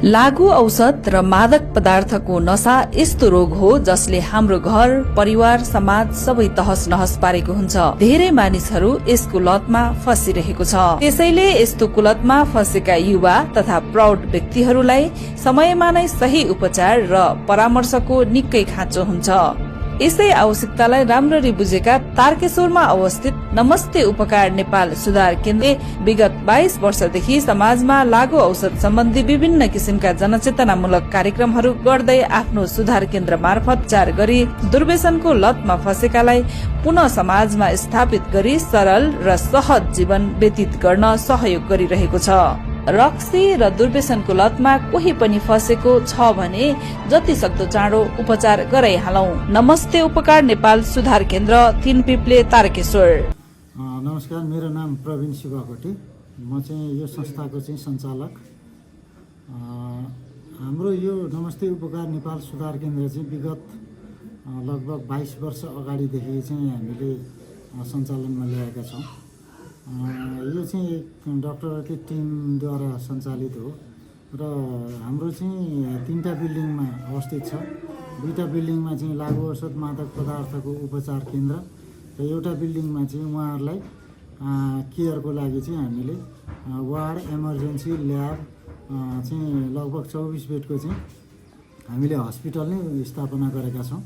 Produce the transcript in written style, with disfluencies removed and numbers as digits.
लागू औषध र मादक पदार्थको नशा यस्तो रोग हो जसले हाम्रो घर परिवार समाज सबै तहस नहस पारेको हुन्छ। धेरै मानिसहरू यसको लतमा फसिरहेको छ। त्यसैले यस्तो कुलतमा फसेका युवा तथा प्रौढ व्यक्तिहरूलाई समयमा नै सही उपचार र परामर्शको निकै खाँचो हुन्छ। यसै आवश्यकतालाई राम्ररी बुझेका तारकेश्वरमा अवस्थित नमस्ते उपकार नेपाल सुधार केन्द्रले विगत 22 वर्षदेखि समाजमा लागू औषध सम्बन्धी विभिन्न किसिमका जनचेतनामूलक कार्यक्रमहरू गर्दै आफ्नो सुधार केन्द्र मार्फत उपचार गरी दुर्व्यसनको लतमा फसेकालाई पुनः समाजमा स्थापित गरी सरल र सहज जीवन व्यतीत गर्न सहयोग गरिरहेको छ। रक्सी र दुर्व्यसनको लतमा कोही पनि फसेको छ भने जति सक्दो चाँडो उपचार गराइहालौं। नमस्ते उपकार नेपाल सुधार केन्द्र 3 पिप्ले तारकेश्वर। नमस्कार, मेरो नाम प्रवीण शिवाकोटी। म चाहिँ यो संस्थाको चाहिँ सञ्चालक। हाम्रो यो नमस्ते उपकार नेपाल सुधार केन्द्र चाहिँ विगत लगभग 22 वर्ष अगाडिदेखि चाहिँ हामीले सञ्चालनमा ल्याएका छौँ। यो चाहिँ एक डाक्टरकै टिमद्वारा सञ्चालित हो र हाम्रो चाहिँ 3टा बिल्डिङमा अवस्थित छ। 2टा बिल्डिङमा चाहिँ लागू औषध मादक पदार्थको उपचार केन्द्र र एउटा बिल्डिङमा चाहिँ उहाँहरूलाई केयरको लागि चाहिँ हामीले वार्ड इमर्जेन्सी ल्याब चाहिँ लगभग 24 बेडको चाहिँ हामीले हस्पिटल नै स्थापना गरेका छौँ।